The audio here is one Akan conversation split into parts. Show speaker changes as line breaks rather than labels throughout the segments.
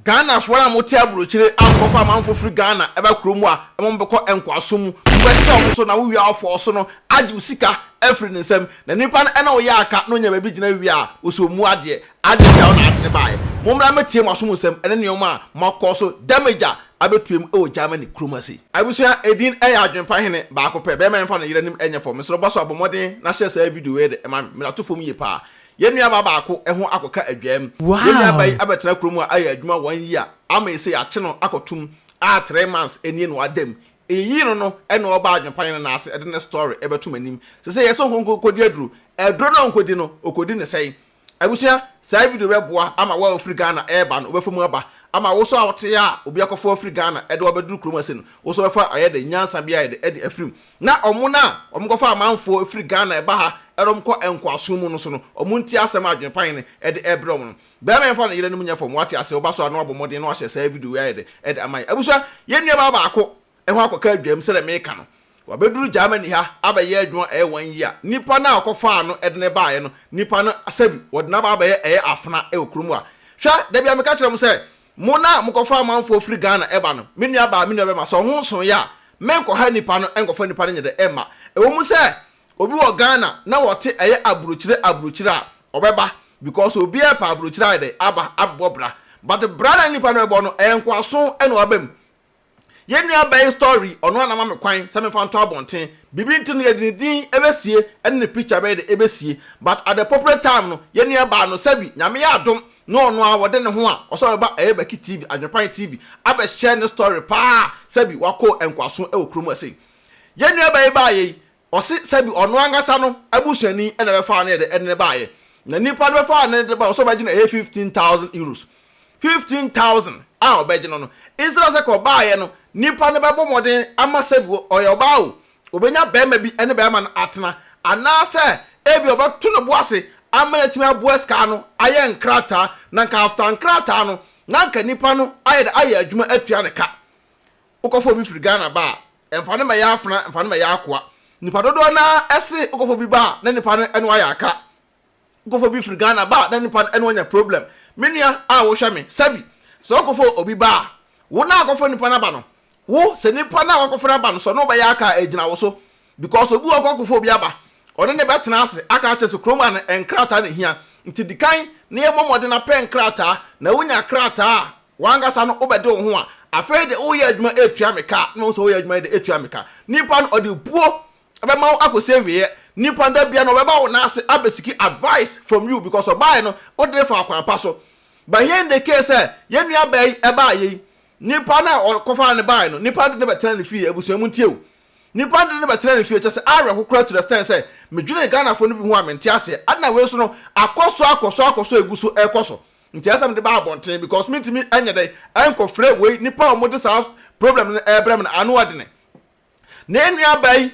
Ghana for am oti Abrokyirɛ ankofa manfo free Ghana eba kromu a emombekɔ enkwaso mu wɛhyɛ so na wo wia afɔ so no age usika every nsɛm na nipa no ɛna wo ya aka no nya ba bi gina wia a wo so mu ade ja na ade bae mommra metie maso mu nsɛm ɛne neoma a makɔ so damage a abetuem e Germany kromasi abusua edin adwenpahene ba akopɛ be ma mfa no yere nim enye fo mesoro boso abomoden na share sa video we de ma mirato fom ye pa yenua ba baako ho akoka adwam yenua bai abetena kromu a aye adwuma 1 year ama ese ya che no akotum a 3 months enie no adam eyi no ene oba adwenpahene na ase ede ne story ebetum anim se yeso konkodi aduru edro na onkodi no okodi ne sei abusua sa video we boa ama wa Africa na eba no obefomu aba ama wo so awote a obi akofo Africa Ghana ede obeduru kromase no wo so befa ayede nyansa bia ede afrim na omkofa amanfo Africa Ghana eba ha eromko enkwaso mu no so no omunti asem adwenpan ede ebrom no be ma mfa no yire nim nyefo mwate ase obaso ano abomode no ahye sa video ede amai abusa yenua ba baako eho akoka adwam se de meka no wabeduru Germany ha abaye adwon 1 year nipa na akofa no ede ne baaye no nipa no asabi wodna ba abaye afna okromu a hwa da bia meka kire mu se mona mukofa amanfo Africa Ghana eba no menua ba be ma so ho so ya menko ha nipa no enkofa nipa no nyede ema ewo mu se obi wo Ghana na wote Abrokyirɛ a obeba because obi e pa Abrokyirɛ de aba abobra but the brother nipa no ebo no enkwaso ene obam yenua ba story ono na ma me kwan se me fanto abonten bibi ntino ye din ebesie ene ne picture be de ebesie but at the popular time no yenua ba no sabi nyame ya adom no a wode ne ho a oso ba BeckyTv AdwenepaheneTv aba share ne story pa sabi wako enkwaso e okromu ase yenua ba ye osi sabi ono angasa no abusuani ene be fa na de ene ba ye na nipa be fa na de ba oso ba gina 15,000 euros 15,000 a obeje no instead se ko ba ye no nipa ne be bomodin ama sabi oyo ba o obenya bema bi ene bema na atena anase ebi obato no boase amanatimi aboeska no aye nkrata na nka after nkrata no na nka nipa no aye adwuma atua ne ka ukofo bi firi Ghana ba emfa ne ma ya afna emfa ne ma ya akoa nipa dodo na ese ukofo bi ba na nipa no eno aye aka ukofo bi firi Ghana ba na nipa no eno anya problem menua a wo hwe me sabi so ukofo obi ba wo na ukofo nipa na ba no wo se nipa na ukofo na ba no so no ba ya aka agina wo so because obi ukofo obi aba one ne betena ase aka ache so kroma na enkrata ne hia nti dikan ne ye momode na pen krata na wonya krata wangasa no obede wo ho a afei de wo ye adwuma etua meka no so wo ye adwuma de etua meka nipa no ode buo ebe ma akose wiye nipa nda bia no beba wo na ase abesiki advice from you because obai no ode fa akwan pa so but here in the case ye nua bai eba ye nipa na okofa ne bai no nipa de betena ne fie abusuamu ntie nipa de betena ne fie chese are kokora to the stand say medwene Ghana fo no bi ho amente ase adna we so no akoso eguso ekoso nti asem de ba abonten because me timi anya dey enkofre we nipa o mo de sa problem no ebrem na anu odene na enua bai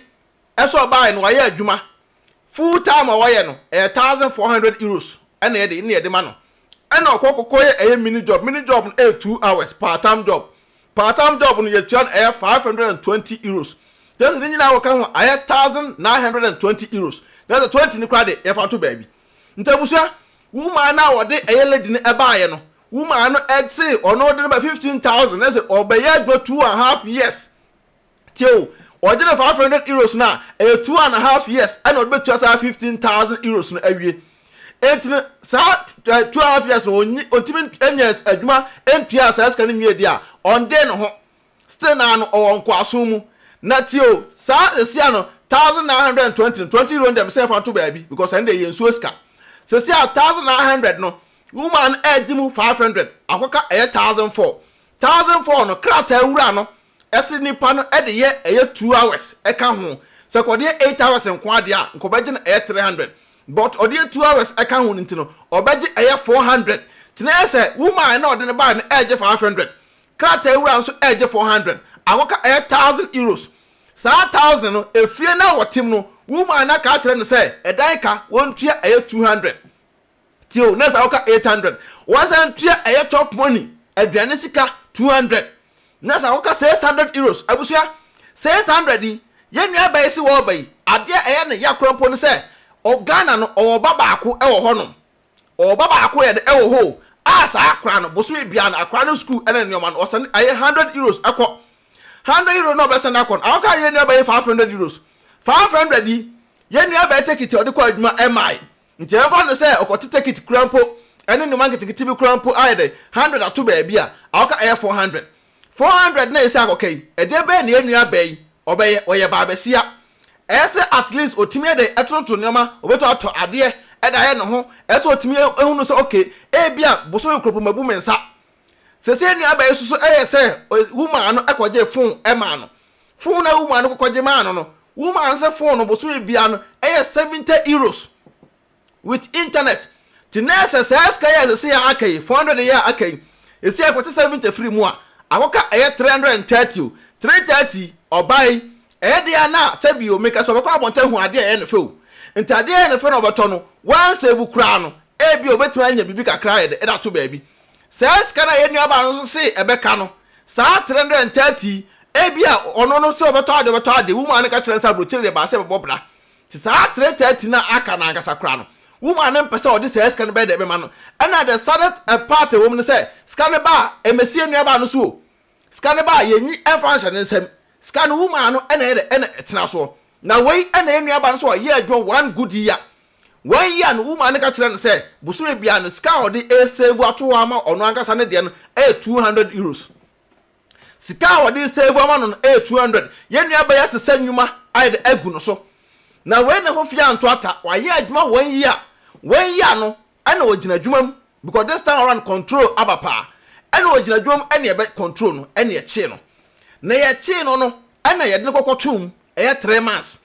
eso bai no waye adwuma full time waye no 1,400 euros ena ye de ma no ena okokoko ye mini job no 2 hours part time job no ye tuan 520 euros just ni na woka ho 1,920 euros that's a 20 ni krade e fa to baby ntabusia woman na wode lady ni eba ye no woman no say ono de ba 15,000 na say obeye gbo 2.5 years till ojene 500 euros na 2.5 years and ode betu asa 15,000 euros no awie entine sa 2.5 years ontimi enyes adwuma entua asa ska ni nwie a onde no ho still na no onkwaso mu na tio sa esia no 1,920 euro dem say for to baby because ende ye nsuo ska se sia 1,900 no woman ejimu 500 akoka 1,400 no krata wura no esi nipa no ede ye 2 hours eka ho se ko de 8 hours nko ade a nko beje na 300 but ode 2 hours eka ho ntino obeje 400 tina ese woman na ode ne ba na eje 500 krata wura so eje 400 akoka 1,000 euros sa 1,000 no efie na wotim no woman na ka kire ne say edan ka wontua 200 tio na sa woka 800 wansan tua top money aduane sika 200 na sa woka 600 euros abusia 600 ye nua bai si wo bai ade ne yakronpo ne say o Ghana no o baba ako e wo ho no o baba ako ye de e wo ho Asa akra no boso bia na akra no school ene nneoma no osan aye 100 euros akọ 100 euros no be send akọ aka ye nua be 500 euros 500 di ye nua be take it odi kwa adwuma mi nti efa no say okoti take it krampo ene nneoma nketekete bi krampo ayede 100 ato ba bia aka aye 400 na esa akọkai ede be na ye nua be obeye oye ba besia ese at least otimi de etonto nneoma obeto ato ade eda ye no ho ese otimi ehunu se okay e bia boso ekropo mabu mensa sese nua ba yesusu se woman no ekoje phone ema no phone na woman no kokoje man no woman se phone no boso bia no 70 euros with internet the nurse says kaya se ya akai 400 ya akai ese akote 70 free mu a akoka 330 330 obai dia na sabio make so beko abonta hu ade e ne fe o ntade e ne fe no beto no wan save kura no e bi obetima anya bibi kakra e da to baabi says kana ye nuaba no so se ebeka no sa 330 e bi a ono no se obeto ade woman ne ka kire sa brochire de ba se bobra ti sa 330 na aka na ngasa kura no woman ne pese odi says kana be de be ma no na the saddest part e woman say scan ba emesie nuaba no so scan ba ye nyi e function nsem scan woman no ene tena so na wei ene nuaba no so ye adwo one good year 1 year no woman ka kire no say busure bia no scan odi e save ato ama ono ankasa ne de no 200 euros sika odi save ama no 200 ye nuaba ya sesa nwuma ayde agu no so na wei ne ho fia nto ata wa ye adwuma 1 year no ene ogina adwuma because this time around control abapa ene ogina adwuma ene ebe control no ene ye chi no na ye chi no ene ye de kokotum 3 months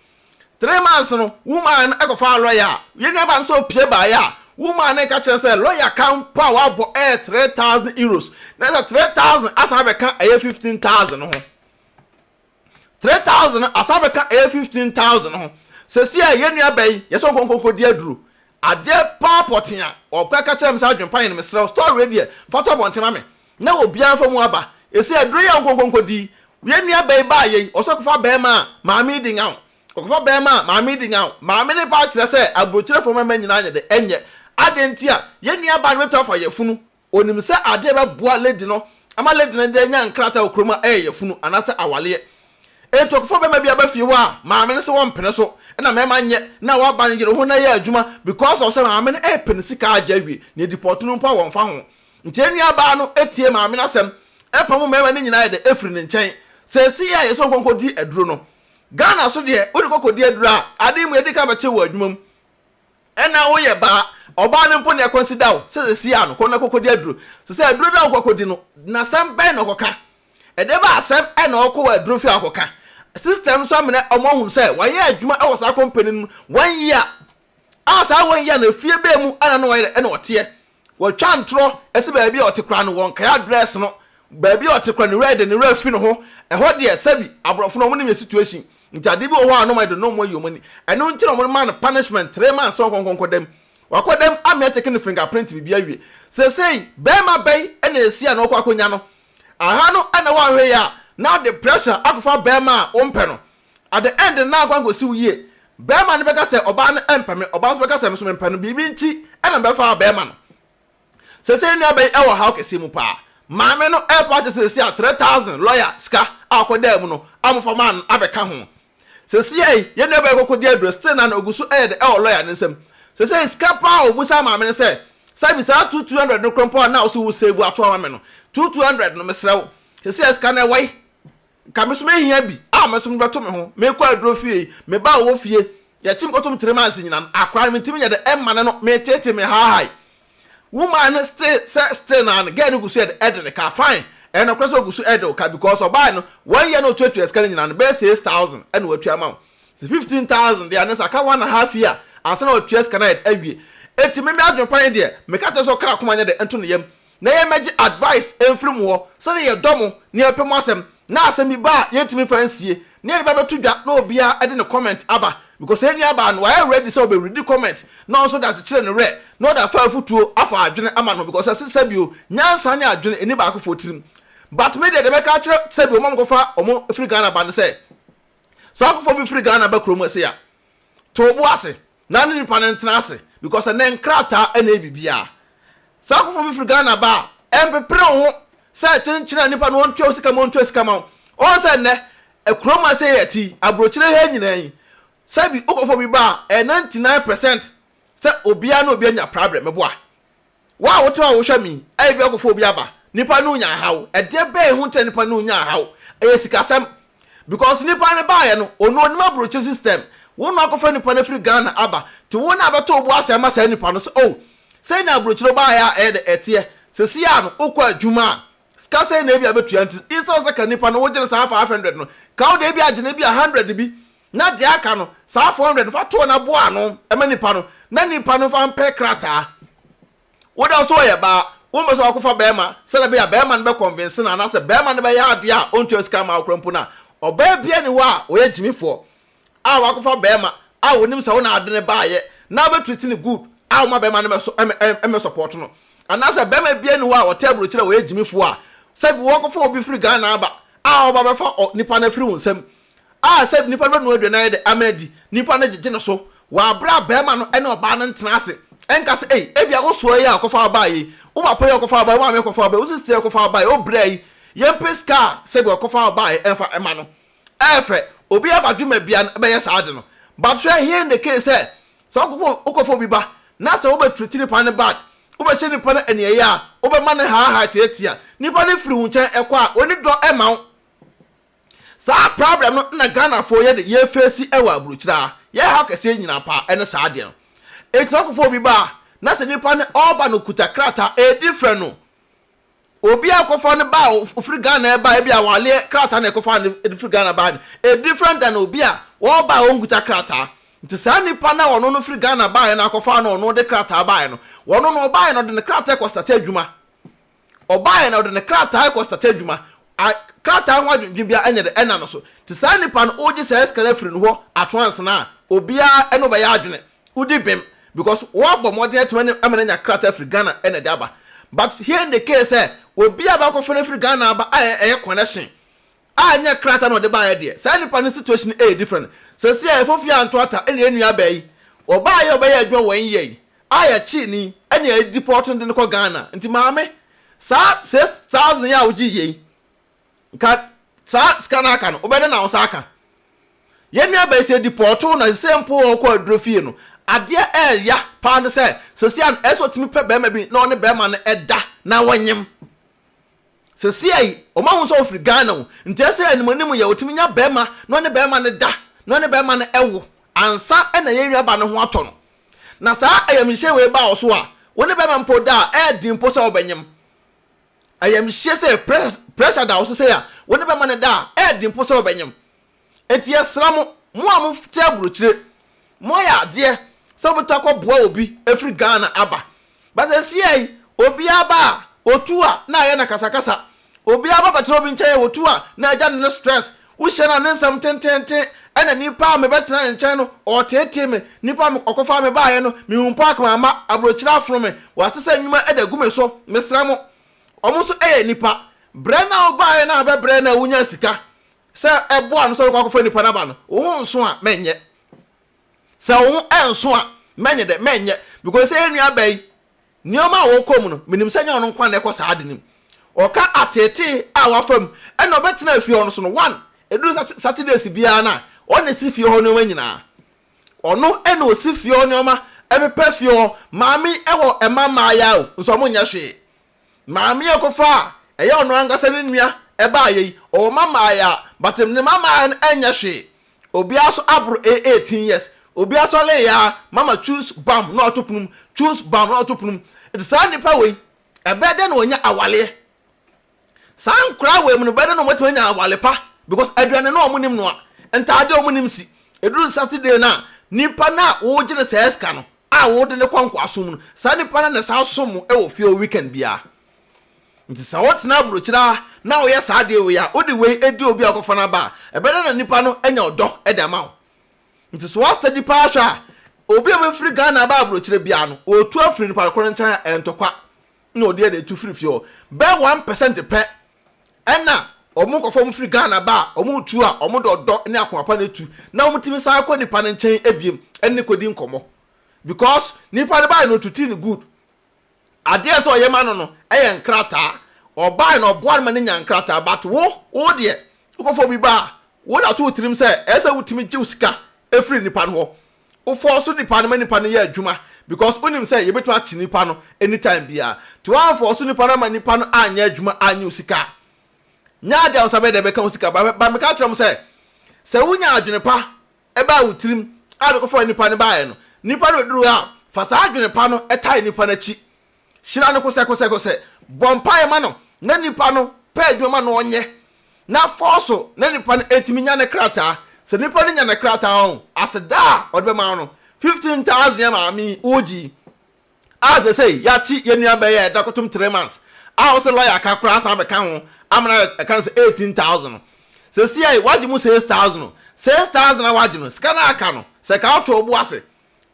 3 months no woman ekofa lawyer ye nuaba no so pie ba ya woman ka kire say lawyer kan pa wa bo 3000 euros na 3000 asabe kan 15000 no 3000 asabe kan 15000 no se si ye nuaba yi ye so konkoko di aduru ade pa potia opka ka kire me sa adwempan ne me srew story dey photo bontema me na obi an famu aba esi aduru ya konkoko di ye nuaba yi ba ye osokofa be ma maami di ngaw okofa be ma maami di ngaw maami ne pa kire say abrokyire fo mama nyina anye de enye adentia ye nuaba no to fa ye funu onim se ade be boa lady no ama lady no de nya nkrata okroma ye funu anase awale ento okofa be ma bia ba fie wa maami ne se won pene so na mema nye na wa ban gire ho na ye adwuma because of say maami ne pene sika ajawi ne deport no mpa won fa ho nti nuaba no etie maami na sem epamu mema ne nyina ye de efri ne nchen se si ya ye so konkodi aduro no Ghana so de odi kokodi aduro a ade mu edika ba che wo adwumam ena wo ye ba oba ne mpo ne consider se si ya no kona kokodi aduro se aduro da kokodi no na sam ben no koka ede ba asem ena okwo aduro fi akoka system so amene omohun se wa ye adwuma e wo sa company no 1 year asa 1 year na fie be mu ana no wa ena ote wo twa ntro ese ba bi otekra no won ka address no baby otekra ni red ni refi no ho ho de sabi abrofo no mo ne situation ntade bi ho ano ma de no mo yomani eno nti no mo man punishment 3 months on konkodem wakodem am take ni fingerprint bi awie say be ma bay ena esia no kwakonya no aha no ana wa hwe ya now the pressure akofa be ma ompe no at the end na akwango si wuye be ma ne beka say oba na empame oba so beka say so mempe no bibi nti ena be fa be ma no say ni abay e wo ha okese mu pa maame no airport say 3000 lawyer ska akodem no amfa man abeka ho say ye ne be kokodi address still na ogusu de lawyer nsem say ska pa obusa maame ne say sabi sa 200 no krompo na so save ato maame no 200 no mesrew say ska na wai ka me so me hia bi me so me beto me ho me kwa adro fie me ba wo fie ya chim kotum 3 months nyina akwa me timi nya de emma no me tete me high woman still na get gusu ed ka fine and of course gusu ed ka because oba no 1 year no 20 years kan nyina no be 6000 and we tua amount 15000 they are aka 1.5 year ansa na 2 years kan ed awie etimi me adwempan de me ka so kra koma nya de ento no yam na ye magi advice enfrim wo so ye domo ne epem asem na asem bi ba yetimi fansie ne ye ba betu dwa na obia ede ne comment aba because any aba no I ready so be read comment na so that chire no re no that fa futuo afa adwene ama no because sabio nyansa ne adwene eni ba akofo tirim but me de be ka chire sabio mom go fa omo free Ghana ba ne say so akofo bi free Ghana ba kromo say ya to obu ase na ne nipa ne ntena ase because na nkrata ena bibia sa akofo bi firi Ghana ba empepre ho sa chenchina nipa no ontwe sika ma o se ne ekroma se yati Abrokyirɛ he nyina yi sabi okofo bi ba 99% se obia na obia nya problem meboa wa woto a wo hwa mi ai bi okofo bi aba nipa no nya hawo ede be hu te nipa no nya hawo sikasem because nipa ne ba ye no ono onima Abrokyirɛ system wo no akofo nipa na firi Ghana aba ti wo na abeto obo asema sa nipa no so say na Abrokyirɛ ba ya etie sesi ya no okwa adwuma ska say na bia betua nti isa so ka nipa no wo gire sa 500 no ka wo de bia agene bia 100 bi na de aka no sa 400 fa to na boa no ema nipa no na nipa no fa mpe krata wo da so ye ba wo mo so akofa bema se na bia bema no be convince na se bema no be ya ade a onto ska ma akrampo na oba bia ni wa wo ye jimifo a wa akofa bema a wonim se wo na ade ne ba ye na be treat ni good a wo ma bema no me so em support no anasa bema bia ni wa wo te Abrokyirɛ wo ye jimifo a se bi wo akofa obi firi Ghana aba a wo ba be fa nipa na firi wonsam se nipa no no aduana de amadi nipa na gege no so wa bra bema no ene oba no ntena ase enka se ebia wo so yi akofa aba yi wo ba poye akofa aba wo me akofa aba wo sister akofa aba yi o bra yi yempe ska se bi akofa aba yi enfa ema no efe obi abadwuma bia be ye saade no but here in the case so akofa obi ba na se wo be treat nipa ne bad wo be she nipa na ene ya wo be ma ne ha tietia nipa ne firi hunchen ekwa oni do ema sa problem no na Ghana fo ye de ye face ewa Abrokyirɛ ye ha kase nyina pa ene saade no eti akofo bi ba na se nipa ne oba no kuta krata different no obi akofo ne ba ofiri Ghana ba e bia wale krata na akofo ne ofiri Ghana ba different than obi a wo ba on kuta krata nti sa nipa na wono no ofiri Ghana ba na akofo na ono de krata ba no wono no ba no de ne krata ko start adwuma oba na de ne krata ko start adwuma krata nwa bibia enye de ena no so ti sa nipa no oji sa eskala firi no ho atwans na obia eno ba ya adwene udi bim because wo bo modern to amenya krata firi Ghana ena de aba but here in the case obia ba ko firi Ghana aba connection anya krata no de ba ya de sa nipa no situation different so see efofia antoata ene enu abai oba ya adwene wan ye aya chi ni ene deporting de ko Ghana nti maame sa 6000 ya oji ye ka sa skana aka no obede na osaka yemi aba se deporto na sempo ko adrofie no ade ya pa ne se sesian esotimi pe bema bi na one bema no eda na wanyem sesiai o ma hu so ofri Ghana nti ese animanim ya otimi nya bema na one bema no da na one bema no ewo ansa na ye aba no ho ato no na sa ayamhye we ba oso a one bema mpo da di mpo se obanyem ayamhye se pressure da oso se ya one bema no da di mpo se obanyem enti yesra mo a te Abrokyirɛ mo ya de sabuta ko boa obi efri Ghana aba but esiei obi aba otu a na ye na kasakasa obi aba batro obi nche otu a na aja ne stress wo hye na ne nsam tententen ena nipa me betena nche no o tete me nipa me okofa me ba ye no me hu park mama Abrokyirɛ afro me wasesa nwuma edagu me so mesra mo omo so nipa brena oba ye na aba brena wunya sika se ebo an so kwakofa nipa na ba no wo nso a menye se wo enso a menye de menye because enu abai nioma wo kom no minim senya ono nkwa na ekọ saade nim oka atete a wafam ena obetena afie ono so no one edu Saturdays bia na one si fie ho no nyina ono ena osi fie ho no ma epepe fie ho maami ewo emama ya o nso mo nya hwe maami ekofa eya ono angasa ne nua eba ayi o mama ya batem ne mama enya hwe obi aso abro 18 years obi aso le ya mama choose bam no otopunum choose bam no otopunum it sa nipa we ebede na onya awale san kra we mu no bede no moto onya awale pa because aduane no omunim no entade omunim si eduru Saturday na nipa na wo gine sa eska no a wo de ne kwankwa asom no sa nipa na sa asom e wo fie weekend bia nti sa wotena Abrokyirɛ na wo ye sa de we ya odi we edi obi akofo na ba ebede na nipa no enya odo edama wo nti so wa study pa hwa obi obefiri Ghana ba Abrokyirɛ bia no otu afiri nipa koro nchan entokwa na odi de tu firi fie be 1% pe ena omu kofo mu firi Ghana ba omu tu a omu dodo ne akwapa na tu na omu timi sa akọ nipa nchan ebiem enne kodi nkomo because nipa de ba no tuti ni good ade so oyema no nkrata oba na oboa ma ne nya nkrata but wo de ukofo bi ba wo da to tirim se esa wutimi gye usika efri nipa no ho wo force nipa no ma nipa no ye adwuma because unim say ye betu achi nipa no anytime bia to one force nipa no ma nipa no anya adwuma anya usika nya de osabe de be ka usika ba me ka kire say se wunya adwenepa e ba wutirim adekofo nipa no ba ye no nipa no duru a fa sa adwenepa no etai nipa na chi shira no kose bompa e ma no na nipa no pa adwuma no onye na force na nipa no etimi nya ne krata se nipa no nya ne krata on aseda odbe ma no 15,000 ya mami oji as they say ya chi ye nua be ye dakotum 3 months a wo se lawyer ka kura sa be kan ho amna kan say 18,000 se si ai waji mu 6,000 na waji no skana aka no se ka auto obu ase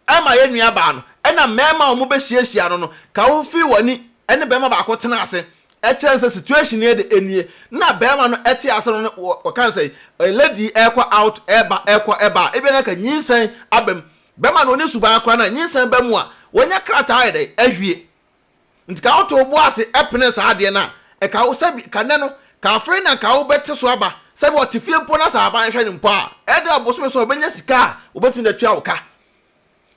e ma ye nua ba no e na mema o mu be hia no ka wo fi wani ene be ma ba ko tena ase e kire situation e de enie na be ma no eti ase no wo kan say lady ekwa out eba e be na ka nyinsen abem bema no ni suba akra na nyinsan ba mu a wonya krata ayede ahwie nti ka auto obu ase epene sa ade na e ka wo sabi ka ne no ka afre na ka wo bete so aba sabi otifie mpo na sa aban hwe ni mpo a e de aboso so obenya sika obetumi da tua wo ka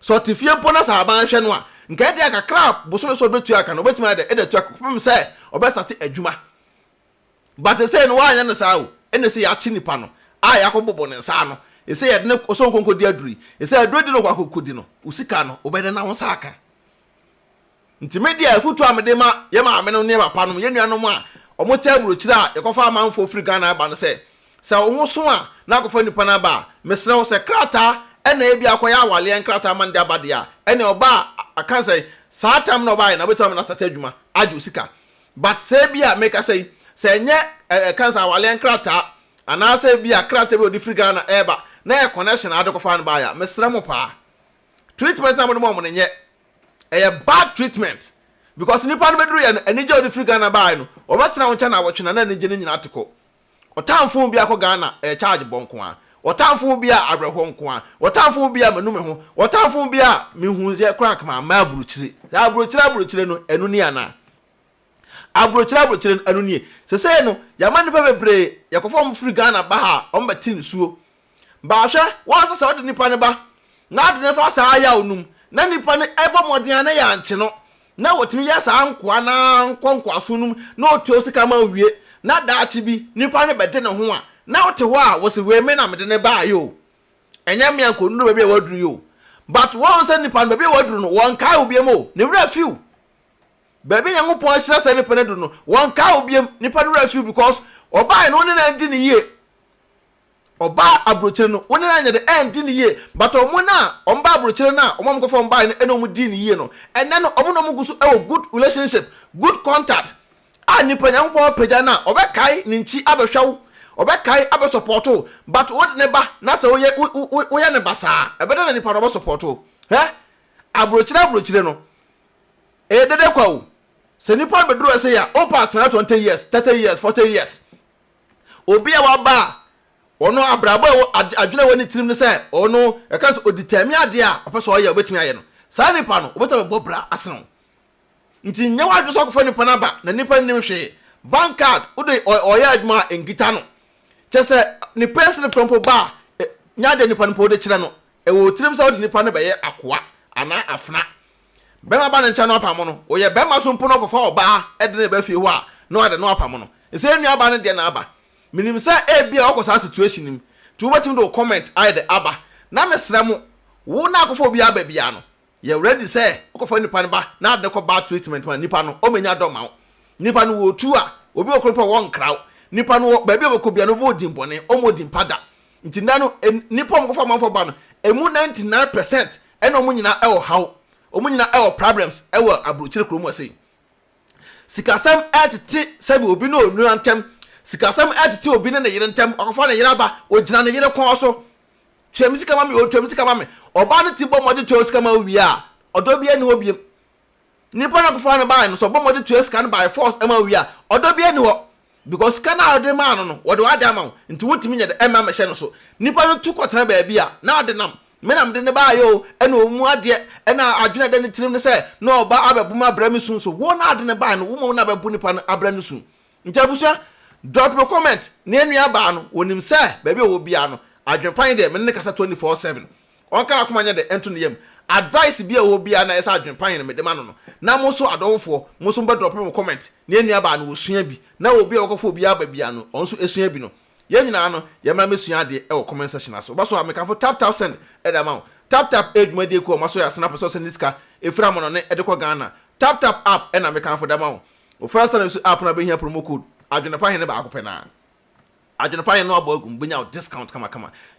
so otifie mpo na sa aban hwe no a nka e de ka crap boso so obetua aka no obetumi da e da tua kopem se obesate adwuma but say no wa anya ne sa wo ene se ya chi nipa no a yakobobo ne nsa no ese ye ne oso konko di aduri ese aduri di no kwa kokodi no usika no obede na ho saka nti media futu amede ma ye ma ame no ne papa no ye nuanom a omote Abrokyirɛ a yekofa amanfo free Ghana ba no se wo so a na akofa nipa na ba mesre wo se krata ena e bia akoya awale nkrata mande abade a ena oba aka se saatam na oba na betam na sata adwuma age usika but se bia make say se nye kansa awale nkrata ana se bia krata be odi free Ghana eba na connection adekofa no ba ya mesre mo pa treatment na mo nye a bad treatment because nipa no beduru ya enije odi free Ghana ba no obetena woncha na wotwena na enije nyina atiko otamfo bi akọ Ghana charge bonko a otamfo bi a abrehọ nko a otamfo bi a manume ho otamfo bi a mehunze crack ma Abrokyirɛ no enu ni ana Abrokyirɛ enu ni sese no ya ma nipa bebre yakofo free Ghana ba ha ombeti nsuo ba hwe won sese odi nipa ne ba na ade ne fa sa ya onum na nipa ne ebo modin na ya nche no na wotimi ya sa nkoa na nkonkwaso num na otu osika ma wie na daachi bi nipa ne bede ne ho a na wote ho a wo se we me na mede ne ba yo enya me anko nuru be waduru yo but won se nipa be waduru no won kai obiem o ne wura fiu bebe Nyankopon ahira se nipa ne du no won kai obiem nipa ne wura fiu because obai no ne na ndi ne ye oba Abrokyirɛ no woni na nya de ndi ne ye but omuna omba Abrokyirɛ na omam ko fo mba ne eno mu di ne ye no enne no omuno mu gusu e good relationship good contact a nipa Nyankopon pagya na obekai ne nchi abehwawo obekai abe supporto but wodi ne ba na se woye ne basa ebede na nipa no supporto Abrokyirɛ no e dede kwawo se nipa be duro se ya o partner 20 years 30 years 40 years obi a waba ono abrabo adwene woni tirim ne se ono e kan so oditami ade a opeso oye obetumi aye no sa nipa no obetumi bobra asen nti nya wadwo so kofo nipa na ba na nipa nim hwe bank card ode oye adwuma engita no chese ni person pompo ba nya de nipa no ode kire no e wo tirim se ode nipa no be ye akoa ana afna bema ba ne ncha no apamo no oye bema so mpo no kofo oba edene ba fie ho a no ade no apamo no ese nua ba ne de na aba minim sa bia okosa situation nim tu wetin do comment aide aba na mesra mu wo na akofo bia aba bia no ye ready say okofo nipa ne ba na ade ko bad treatment man nipa no o menya do ma nipa no wo tu a obi okropa won kraw nipa no ba bia okọ bia no bo din bone o mo din pada nti na no nipa mo kofo manfo ba no emu 99% ena o mo nyina e wo haw o mo nyina e wo problems e wo Abrokyirɛ kromo asei sikasam atete sabi obi no onu antem sikasam atete obi ne yire ntem okofa ne yire ba ogina ne yire kon so twemsika ma me o twemsika ma me oba ne ti bomode twemsika ma wi a odo bia ne obiem nipa na kofa ne ba no so bomode twemsika ne by force ma wi a odo bia ne ho because kana ode ma no wode wade ama nti wotimi nya de ema me hye no so nipa no tu kotena ba bia na ade nam menam de ne ba yo ena omu ade ena adwene de ne tirim ne se na oba abebuma bra me sun so wo na ade ne ba no wo mo na bebu nipa no abra ne sun ntabusa drop a comment na enua ba no wonim se ba bi wo bia no adwenpan de me ne kasa 24/7 on kana komanya de ento ne yam advice bia wo bia na esa adwenpan ne me de ma no na mo so adonfo mo so be drop a comment na enua ba no wo sua bi na wo bia wokofo bia ba bia no on so esua bi no ye nyina no ye ma mesua de e wo comment section aso ba so amekafo tap send e da ma tap edwuma de ko ma so ya snap so send diska efra mo no ne e de ko Ghana tap app e na mekafo da ma o first time so app na be hia promo code AdwenepaHene ba akopɛ na AdwenepaHene no abo agum benya discount kama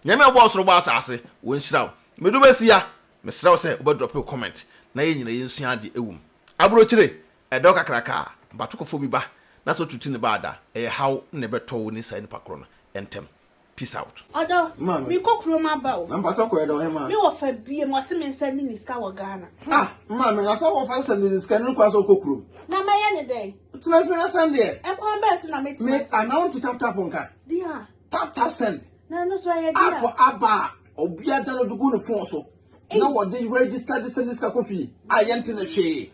nyame obo osoro bo asase won hyiraw medu besia mesraw se obo drop a comment na ye nyina yensua de ewum Abrokyirɛ edo kakraka batokofo bi ba na so tuti ne ba da e haw ne beto ni sai ni pakro no entem peace out
odo mi kokro ma ba o
na batoko edo he ma
mi wo fa bie mo se me send ni ska wo Ghana
ma me na so wo fa send ni ska ni kwa so kokro
na ma ye ne den
tina fi na send e
kwa bet na me
announce tap nka
dia
tap send
na no so ye dia
apo aba obia da no dugu no phone so na wo dey register the send ni ska kofi ayente na hwe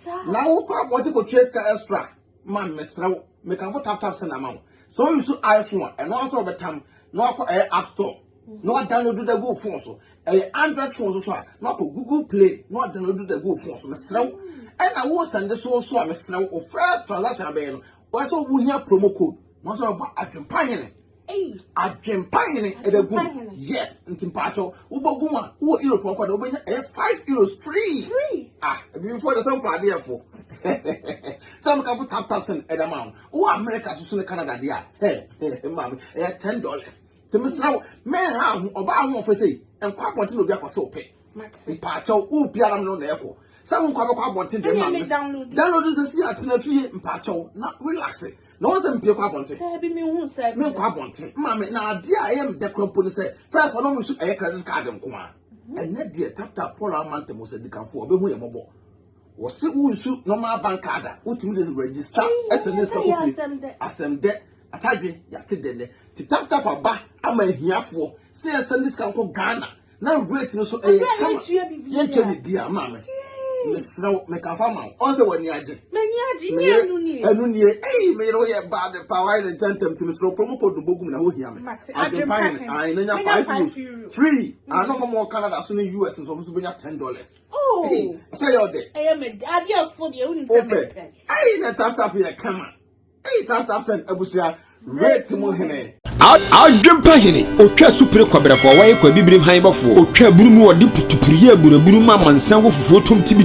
sa
na wo kwa mo ti ko treska extra man mesraw me kan for tap send amount so you so iPhone and also betam no akọ App Store no download the go phone so Android phone so no akọ Google Play no download the go phone so mesraw and I wo send so mesraw o first transaction be no wo so wo hia promo code no so ba AdwenepaHene AdwenepaHene e da go yes ntimpacho wo bogu a wo Europe kwa da wo benya €5 free before the some party for some can put tap send at amount. Oh, America to Canada, dear. Hey, mammy, $10. To Miss Now, man, how about one for say, and quite wanting to be a so pay. Maxi Pacho, who piano no echo. Someone come up wanting to download this year to the fee in Pacho, not relaxing. No one's pick up on it. Be me who said, no, I want it. Mammy, now, dear, I am the company said, first one, we should a credit card and come on. And that dear tap Paula Mante was a decam for, but we are mobile. Was it who shoot normal bank card? What you register SMS coffee? Asem de atadwe yate de ti tap a ba ama hia for say send this can go Ghana na rate no so come yenche bi bia ma me mesraw me ka fa ma on se wani age ni anu ni me ro ye bad power and tentem to mesraw promo code bogum na ho hia me AdwenepaHene I na €5 free no more Canada so in US so benya $10. Oh, say your day. I am a daddy of for the only seven. I tap here, come on. Tap send Abusia, rate mo hene.
AdwenepaHene, o twa supre kwabra fo wa ye kwa bibrim han bafo. O twa burumu wo de putupuriye buraburu ma mansan wo fufuo tom tibi